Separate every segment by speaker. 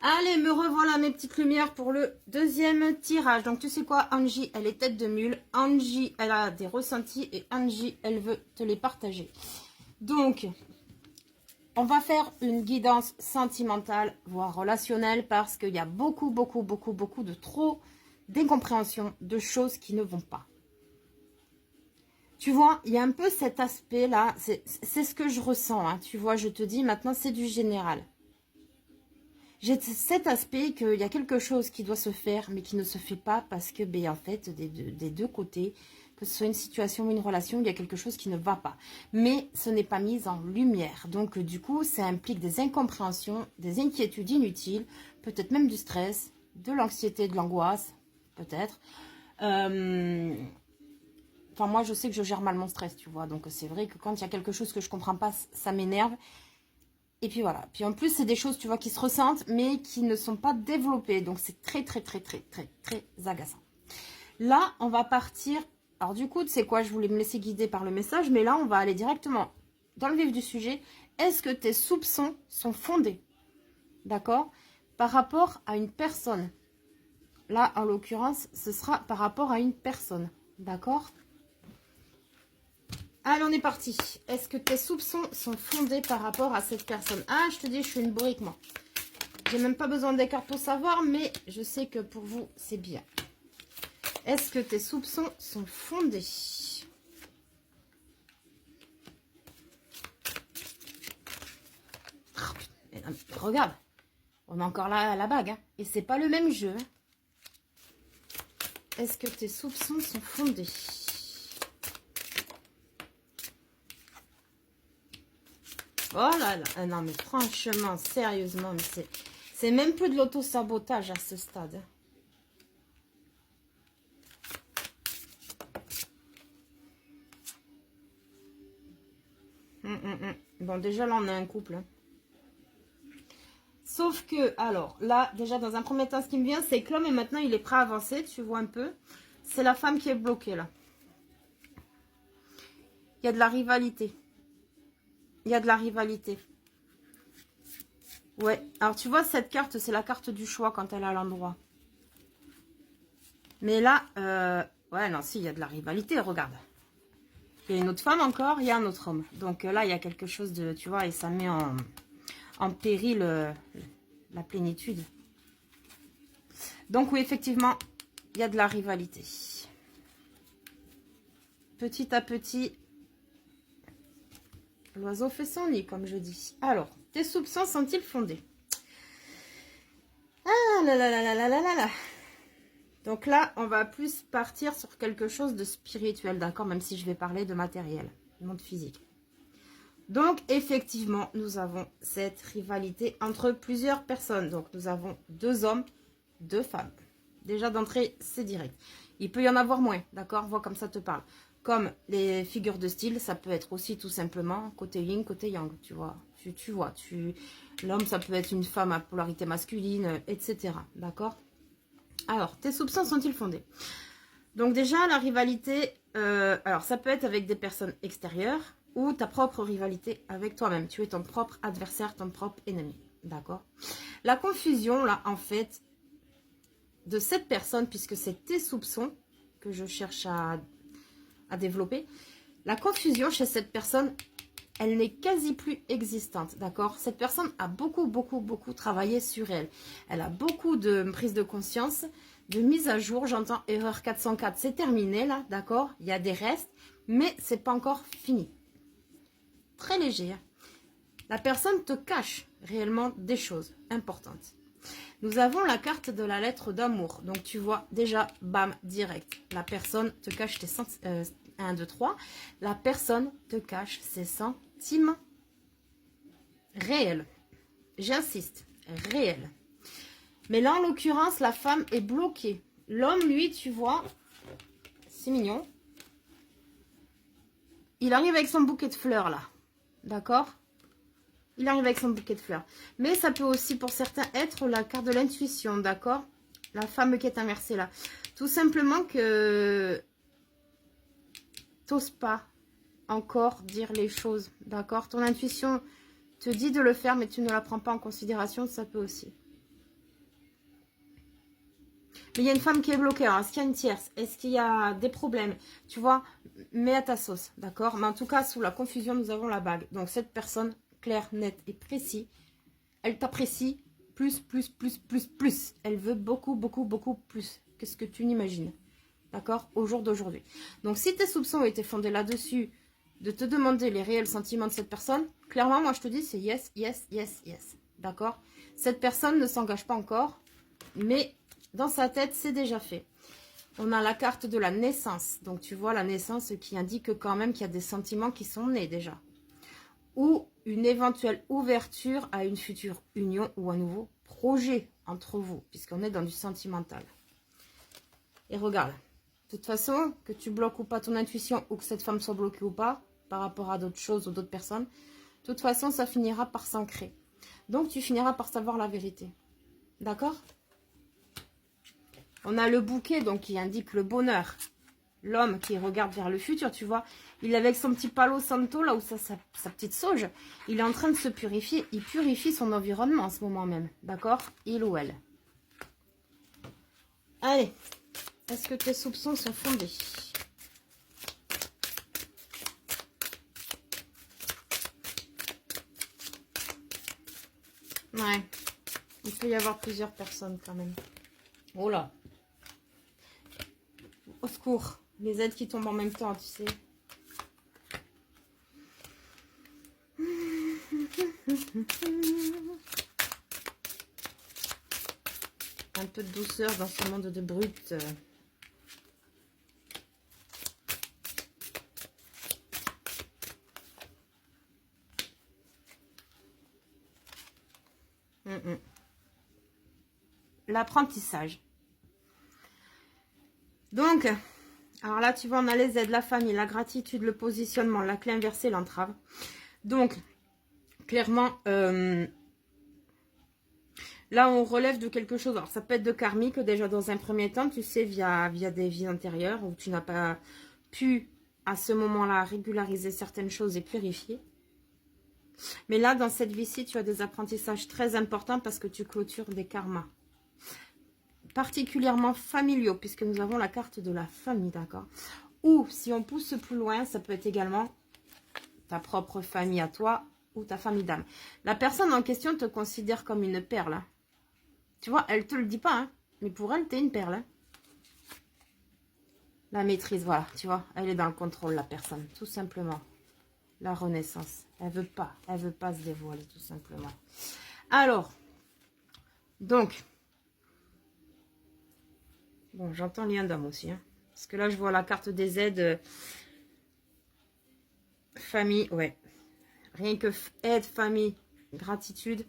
Speaker 1: Allez, me revoilà mes petites lumières pour le deuxième tirage. Donc, tu sais quoi, Angie, elle est tête de mule. Angie, elle a des ressentis et Angie, elle veut te les partager. Donc, on va faire une guidance sentimentale, voire relationnelle, parce qu'il y a beaucoup de trop d'incompréhension, de choses qui ne vont pas. Tu vois, il y a un peu cet aspect-là, c'est ce que je ressens, hein. Tu vois, je te dis, maintenant, c'est du général. J'ai cet aspect qu'il y a quelque chose qui doit se faire, mais qui ne se fait pas parce que, ben, en fait, des deux côtés, que ce soit une situation ou une relation, il y a quelque chose qui ne va pas. Mais ce n'est pas mis en lumière. Donc, du coup, ça implique des incompréhensions, des inquiétudes inutiles, peut-être même du stress, de l'anxiété, de l'angoisse, peut-être. Enfin, moi, je sais que je gère mal mon stress, tu vois. Donc, c'est vrai que quand il y a quelque chose que je ne comprends pas, ça m'énerve. Et puis voilà. Puis en plus, c'est des choses, tu vois, qui se ressentent, mais qui ne sont pas développées. Donc, c'est très agaçant. Là, on va partir. Alors, du coup, tu sais quoi, je voulais me laisser guider par le message, mais là, on va aller directement dans le vif du sujet. Est-ce que tes soupçons sont fondés? D'accord? Par rapport à une personne. Là, en l'occurrence, ce sera par rapport à une personne. D'accord? Allez, on est parti. Est-ce que tes soupçons sont fondés par rapport à cette personne? Ah, je te dis, je suis une bourrique, moi. J'ai même pas besoin des cartes pour savoir, mais je sais que pour vous, c'est bien. Est-ce que tes soupçons sont fondés? Oh, putain, regarde, on a encore la bague, hein, et c'est pas le même jeu. Hein. Est-ce que tes soupçons sont fondés? Oh là là, non mais franchement, sérieusement, c'est même plus de l'auto-sabotage à ce stade. Bon, déjà là, on a un couple. Hein. Sauf que, alors, là, déjà, dans un premier temps, ce qui me vient, c'est que l'homme, maintenant, il est prêt à avancer, tu vois un peu. C'est la femme qui est bloquée, là. Il y a de la rivalité. Il y a de la rivalité. Ouais, alors tu vois, cette carte, c'est la carte du choix quand elle est à l'endroit. Mais là, ouais, non, si, il y a de la rivalité, regarde. Il y a une autre femme encore, il y a un autre homme. Donc là, il y a quelque chose de, tu vois, et ça met en péril la plénitude. Donc oui, effectivement, il y a de la rivalité. Petit à petit, l'oiseau fait son nid, comme je dis. Alors, tes soupçons sont-ils fondés? Ah là là là là là là là là. Donc là, on va plus partir sur quelque chose de spirituel, d'accord? Même si je vais parler de matériel, non de physique. Donc, effectivement, nous avons cette rivalité entre plusieurs personnes. Donc, nous avons 2 hommes, 2 femmes. Déjà, d'entrée, c'est direct. Il peut y en avoir moins, d'accord? Vois comme ça te parle. Comme les figures de style, ça peut être aussi tout simplement côté yin, côté yang, tu vois. Tu vois, l'homme, ça peut être une femme à polarité masculine, etc. D'accord? Alors, tes soupçons sont-ils fondés? Donc déjà, la rivalité, alors ça peut être avec des personnes extérieures ou ta propre rivalité avec toi-même. Tu es ton propre adversaire, ton propre ennemi. D'accord? La confusion, là, en fait, de cette personne, puisque c'est tes soupçons que je cherche à développer, la confusion chez cette personne, elle n'est quasi plus existante, d'accord? Cette personne a beaucoup travaillé sur elle. Elle a beaucoup de prise de conscience, de mise à jour. J'entends erreur 404, c'est terminé là, d'accord? Il y a des restes, mais c'est pas encore fini. Très léger. Hein? La personne te cache réellement des choses importantes. Nous avons la carte de la lettre d'amour. Donc tu vois déjà, bam, direct. La personne te cache tes sentiments. 1, 2, 3. La personne te cache ses sentiments réels. J'insiste, réels. Mais là, en l'occurrence, la femme est bloquée. L'homme, lui, tu vois, c'est mignon. Il arrive avec son bouquet de fleurs, là. D'accord? Il arrive avec son bouquet de fleurs. Mais ça peut aussi, pour certains, être la carte de l'intuition, d'accord? La femme qui est inversée, là. Tout simplement que t'oses pas encore dire les choses, d'accord? Ton intuition te dit de le faire, mais tu ne la prends pas en considération, ça peut aussi. Mais il y a une femme qui est bloquée. Alors, est-ce qu'il y a une tierce? Est-ce qu'il y a des problèmes? Tu vois, mets à ta sauce, d'accord? Mais en tout cas, sous la confusion, nous avons la bague. Donc, cette personne, claire, nette et précis, elle t'apprécie plus, plus, plus, plus, plus. Elle veut beaucoup, beaucoup, beaucoup plus que ce que tu n'imagines. D'accord? Au jour d'aujourd'hui. Donc, si tes soupçons étaient fondés là-dessus, de te demander les réels sentiments de cette personne, clairement, moi, je te dis, c'est yes, yes, yes, yes. D'accord? Cette personne ne s'engage pas encore, mais dans sa tête, c'est déjà fait. On a la carte de la naissance. Donc, tu vois, la naissance qui indique quand même qu'il y a des sentiments qui sont nés déjà. Ou une éventuelle ouverture à une future union ou un nouveau projet entre vous, puisqu'on est dans du sentimental. Et regarde, de toute façon, que tu bloques ou pas ton intuition, ou que cette femme soit bloquée ou pas, par rapport à d'autres choses ou d'autres personnes, de toute façon, ça finira par s'ancrer. Donc, tu finiras par savoir la vérité. D'accord? On a le bouquet, donc, qui indique le bonheur. L'homme qui regarde vers le futur, tu vois. Il est avec son petit palo santo, là où sa petite sauge. Il est en train de se purifier. Il purifie son environnement en ce moment même. D'accord? Il ou elle. Allez. Est-ce que tes soupçons sont fondés? Ouais. Il peut y avoir plusieurs personnes quand même. Oh là. Au secours. Les aides qui tombent en même temps, tu sais. Un peu de douceur dans ce monde de brut. L'apprentissage. Donc, alors là, tu vois, on a les aides, la famille, la gratitude, le positionnement, la clé inversée, l'entrave. Donc, clairement, là, on relève de quelque chose. Alors, ça peut être de karmique, déjà dans un premier temps, tu sais, via des vies antérieures, où tu n'as pas pu, à ce moment-là, régulariser certaines choses et purifier. Mais là, dans cette vie-ci, tu as des apprentissages très importants parce que tu clôtures des karmas. Particulièrement familiaux, puisque nous avons la carte de la famille, d'accord? Ou, si on pousse plus loin, ça peut être également ta propre famille à toi ou ta famille d'âme. La personne en question te considère comme une perle. Hein. Tu vois, elle te le dit pas, hein, mais pour elle, t'es une perle. Hein. La maîtrise, voilà, tu vois, elle est dans le contrôle, la personne, tout simplement. La renaissance, elle veut pas se dévoiler, tout simplement. Alors, donc, bon, j'entends lien d'âme aussi, hein, parce que là, je vois la carte des aides, famille, ouais, rien que aide, famille, gratitude,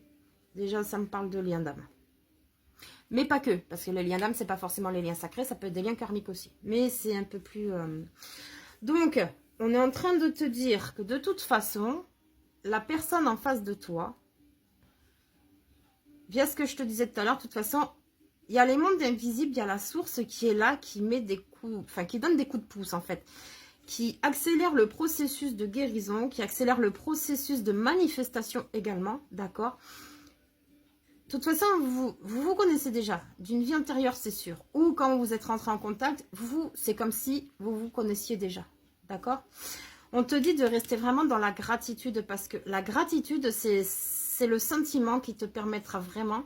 Speaker 1: déjà, ça me parle de lien d'âme. Mais pas que, parce que les liens d'âme, c'est pas forcément les liens sacrés, ça peut être des liens karmiques aussi. Mais c'est un peu plus... Donc, on est en train de te dire que de toute façon, la personne en face de toi, via ce que je te disais tout à l'heure, de toute façon, il y a les mondes invisibles, il y a la source qui est là, qui met des coups, enfin qui donne des coups de pouce en fait, qui accélère le processus de guérison, qui accélère le processus de manifestation également, d'accord ? De toute façon, vous connaissez déjà, d'une vie antérieure, c'est sûr. Ou quand vous êtes rentré en contact, c'est comme si vous vous connaissiez déjà. D'accord? On te dit de rester vraiment dans la gratitude parce que la gratitude, c'est le sentiment qui te permettra vraiment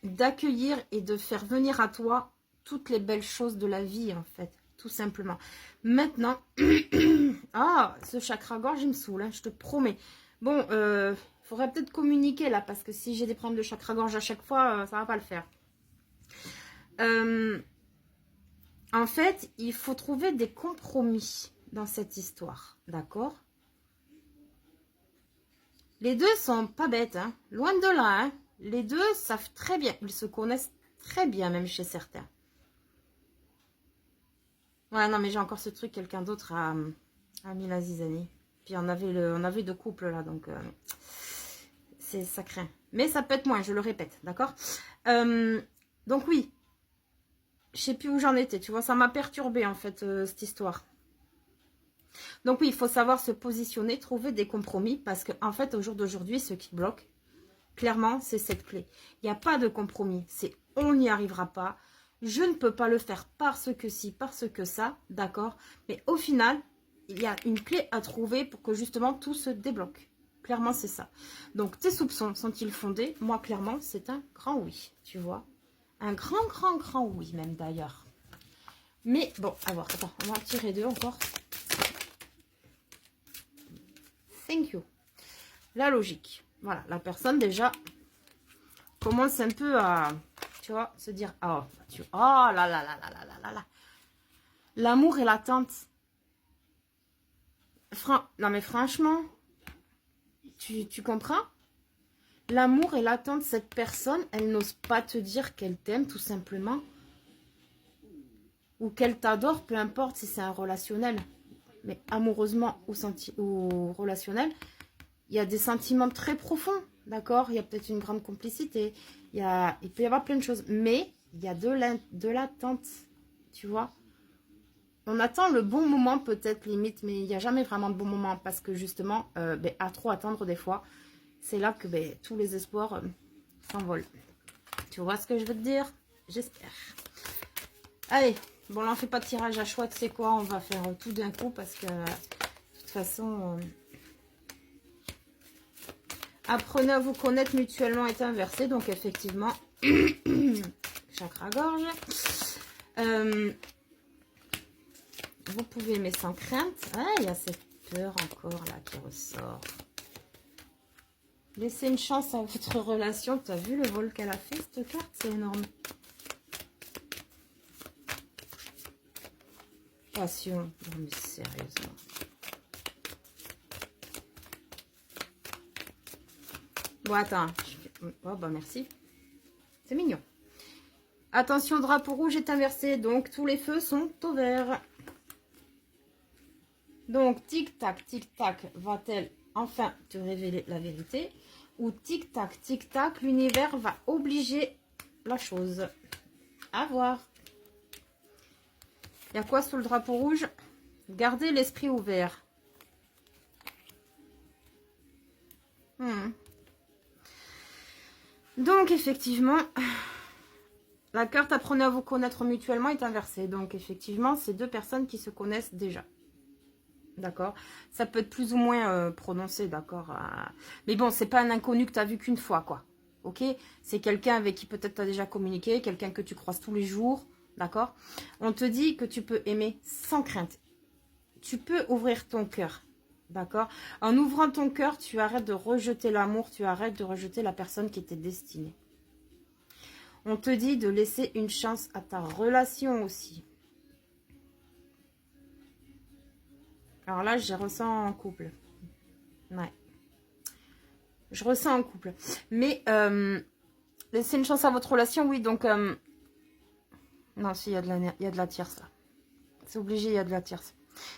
Speaker 1: d'accueillir et de faire venir à toi toutes les belles choses de la vie, en fait. Tout simplement. Maintenant, ah, ce chakra-gorge, il me saoule, hein, je te promets. Bon, faudrait peut-être communiquer là, parce que si j'ai des problèmes de chakra-gorge à chaque fois, ça va pas le faire. En fait, il faut trouver des compromis dans cette histoire, d'accord? Les deux sont pas bêtes, hein, loin de là, hein. Les deux savent très bien, ils se connaissent très bien, même chez certains. Ouais, non, mais j'ai encore ce truc, quelqu'un d'autre a mis la zizanie. Puis on avait deux couples là, donc ça craint. Mais ça peut être moins, je le répète, d'accord? Donc oui, je sais plus où j'en étais, tu vois, ça m'a perturbé en fait, cette histoire. Donc oui, il faut savoir se positionner, trouver des compromis, parce qu'en fait, au jour d'aujourd'hui, ce qui bloque, Clairement, c'est cette clé. Il n'y a pas de compromis. C'est on n'y arrivera pas. Je ne peux pas le faire parce que si, parce que ça. D'accord? Mais au final, il y a une clé à trouver pour que justement tout se débloque. Clairement, c'est ça. Donc, tes soupçons sont-ils fondés? Moi, clairement, c'est un grand oui. Tu vois? Un grand, grand, grand oui, même d'ailleurs. Mais bon, à voir. Attends, on va en tirer deux encore. Thank you. La logique. Voilà, la personne déjà commence un peu à, tu vois, se dire, oh, oh là là là là là là là là. L'amour et l'attente. Non mais franchement, tu comprends? L'amour et l'attente, cette personne, elle n'ose pas te dire qu'elle t'aime tout simplement. Ou qu'elle t'adore, peu importe si c'est un relationnel. Mais amoureusement ou relationnel, il y a des sentiments très profonds, d'accord? Il y a peut-être une grande complicité, il peut y avoir plein de choses, mais il y a de l'attente, tu vois? On attend le bon moment peut-être limite, mais il n'y a jamais vraiment de bon moment parce que justement, à trop attendre des fois, c'est là que tous les espoirs s'envolent. Tu vois ce que je veux te dire? J'espère. Allez, bon là on fait pas de tirage à choix, tu sais quoi? On va faire tout d'un coup parce que de toute façon... Apprenez à vous connaître mutuellement est inversé, donc effectivement, chakra-gorge. Vous pouvez aimer sans crainte. Ah, il y a cette peur encore là qui ressort. Laissez une chance à votre relation. Tu as vu le vol qu'elle a fait, cette carte? C'est énorme. Passion. Non mais sérieusement. Bon, attends. Oh, bah merci. C'est mignon. Attention, drapeau rouge est inversé, donc tous les feux sont au vert. Donc, tic-tac, va-t-elle enfin te révéler la vérité? Ou tic-tac, l'univers va obliger la chose? À voir. Il y a quoi sous le drapeau rouge? Gardez l'esprit ouvert. Donc, effectivement, la carte apprenez à vous connaître mutuellement est inversée. Donc, effectivement, c'est deux personnes qui se connaissent déjà. D'accord? Ça peut être plus ou moins prononcé, d'accord? Mais bon, c'est pas un inconnu que tu as vu qu'une fois, quoi. Ok? C'est quelqu'un avec qui peut-être tu as déjà communiqué, quelqu'un que tu croises tous les jours, d'accord? On te dit que tu peux aimer sans crainte. Tu peux ouvrir ton cœur, d'accord? En ouvrant ton cœur, tu arrêtes de rejeter l'amour, tu arrêtes de rejeter la personne qui t'est destinée. On te dit de laisser une chance à ta relation aussi. Alors là, je ressens en couple. Ouais. Je ressens en couple. Mais laissez une chance à votre relation, oui. Donc, non, si, il y a de la tierce, là. C'est obligé, il y a de la tierce.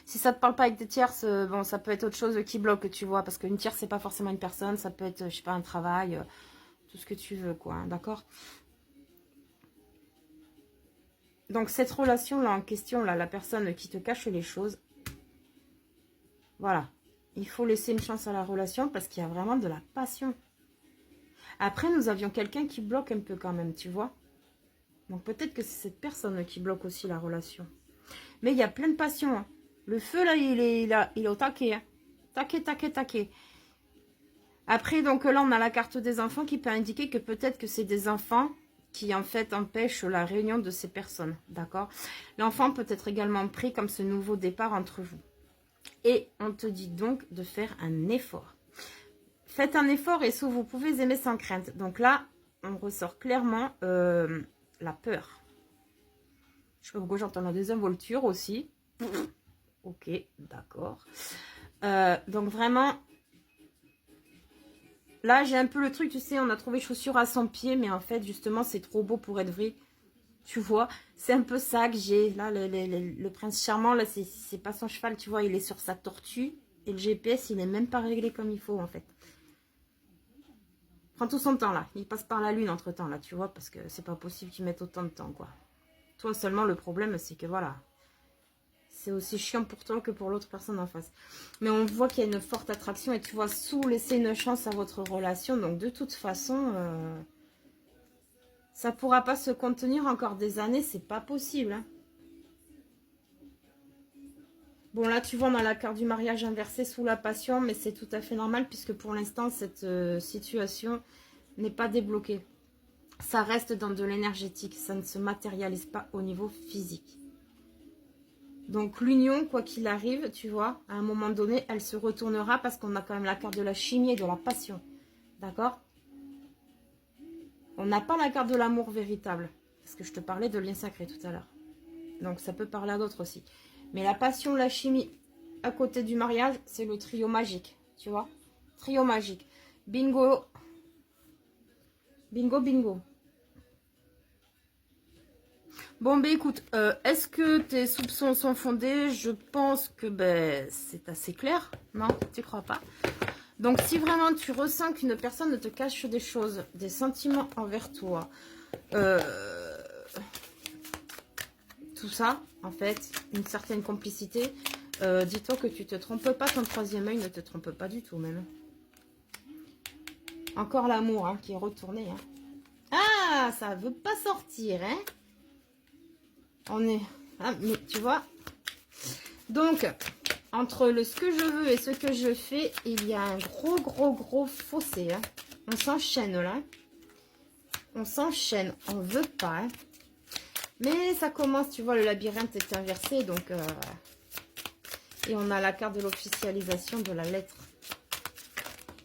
Speaker 1: Si ça ne te parle pas avec des tierces, bon, ça peut être autre chose qui bloque, tu vois. Parce qu'une tierce, c'est pas forcément une personne. Ça peut être, je sais pas, un travail, tout ce que tu veux, quoi. Hein, d'accord? Donc, cette relation-là en question, là, la personne qui te cache les choses, voilà. Il faut laisser une chance à la relation parce qu'il y a vraiment de la passion. Après, nous avions quelqu'un qui bloque un peu quand même, tu vois. Donc, peut-être que c'est cette personne qui bloque aussi la relation. Mais il y a plein de passion. Hein. Le feu, là, il est au taquet. Hein. Taquet. Après, donc là, on a la carte des enfants qui peut indiquer que peut-être que c'est des enfants qui, en fait, empêchent la réunion de ces personnes. D'accord? L'enfant peut être également pris comme ce nouveau départ entre vous. Et on te dit donc de faire un effort. Faites un effort et vous pouvez aimer sans crainte. Donc là, on ressort clairement la peur. Je sais pas pourquoi j'entends la désinvolture aussi. Ok, d'accord. Donc vraiment, là j'ai un peu le truc, tu sais, on a trouvé chaussures à son pied, mais en fait justement c'est trop beau pour être vrai. Tu vois, c'est un peu ça que j'ai. Là, le prince charmant, là, c'est pas son cheval, tu vois, il est sur sa tortue. Et le GPS, il n'est même pas réglé comme il faut, en fait. Prend tout son temps, là. Il passe par la lune, entre-temps, là, tu vois, parce que c'est pas possible qu'il mette autant de temps, quoi. Toi, seulement, le problème, c'est que, voilà, c'est aussi chiant pour toi que pour l'autre personne en face. Mais on voit qu'il y a une forte attraction et tu vois, sous laisser une chance à votre relation. Donc de toute façon, ça ne pourra pas se contenir encore des années, c'est pas possible. Hein. Bon là tu vois, on a la carte du mariage inversée sous la passion, mais c'est tout à fait normal puisque pour l'instant cette situation n'est pas débloquée. Ça reste dans de l'énergétique, ça ne se matérialise pas au niveau physique. Donc l'union, quoi qu'il arrive, tu vois, à un moment donné, elle se retournera parce qu'on a quand même la carte de la chimie et de la passion. D'accord? On n'a pas la carte de l'amour véritable, parce que je te parlais de lien sacré tout à l'heure. Donc ça peut parler à d'autres aussi. Mais la passion, la chimie, à côté du mariage, c'est le trio magique, tu vois? Trio magique. Bingo. Bingo, bingo. Bon, ben écoute, est-ce que tes soupçons sont fondés? Je pense que ben, c'est assez clair. Non, tu crois pas? Donc, si vraiment tu ressens qu'une personne te cache des choses, des sentiments envers toi, tout ça, en fait, une certaine complicité, dis-toi que tu te trompes pas, ton troisième œil ne te trompe pas du tout même. Encore l'amour hein, qui est retourné. Hein. Ah, ça veut pas sortir, hein? On est... Ah, mais tu vois. Donc, entre ce que je veux et ce que je fais, il y a un gros fossé. Hein. On s'enchaîne là. On s'enchaîne. On veut pas. Hein. Mais ça commence, tu vois, le labyrinthe est inversé. Donc, et on a la carte de l'officialisation de la lettre.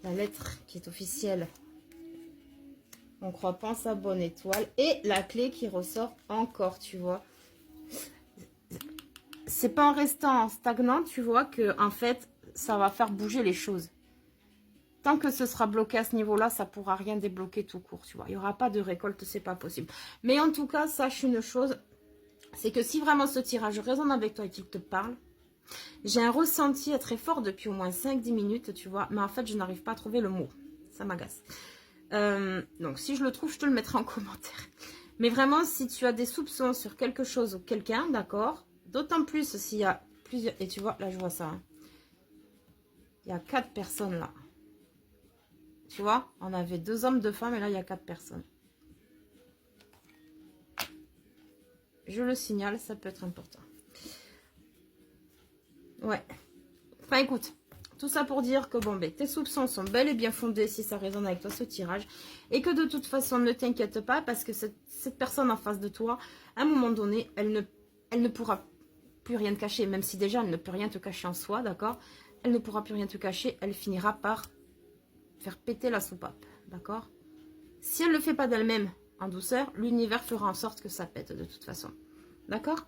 Speaker 1: La lettre qui est officielle. On croit pas en sa bonne étoile. Et la clé qui ressort encore, tu vois. C'est pas en restant stagnant, tu vois, que en fait, ça va faire bouger les choses. Tant que ce sera bloqué à ce niveau-là, ça pourra rien débloquer tout court, tu vois. Il n'y aura pas de récolte, c'est pas possible. Mais en tout cas, sache une chose, c'est que si vraiment ce tirage résonne avec toi et qu'il te parle, j'ai un ressenti très fort depuis au moins 5-10 minutes, tu vois. Mais en fait, je n'arrive pas à trouver le mot. Ça m'agace. Donc, si je le trouve, je te le mettrai en commentaire. Mais vraiment, si tu as des soupçons sur quelque chose ou quelqu'un, d'accord? D'autant plus s'il y a plusieurs... Et tu vois, là, je vois ça. Hein. Il y a 4 personnes là. Tu vois, on avait 2 hommes, 2 femmes, et là, il y a 4 personnes. Je le signale, ça peut être important. Ouais. Enfin, écoute, tout ça pour dire que, bon, ben, tes soupçons sont bel et bien fondés si ça résonne avec toi, ce tirage. Et que de toute façon, ne t'inquiète pas, parce que cette personne en face de toi, à un moment donné, elle ne pourra plus rien te cacher, même si déjà, elle ne peut rien te cacher en soi, d'accord? Elle ne pourra plus rien te cacher, elle finira par faire péter la soupape, d'accord? Si elle ne le fait pas d'elle-même, en douceur, l'univers fera en sorte que ça pète de toute façon, d'accord?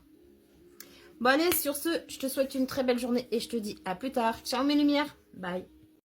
Speaker 1: Bon allez, sur ce, je te souhaite une très belle journée et je te dis à plus tard. Ciao mes lumières, bye.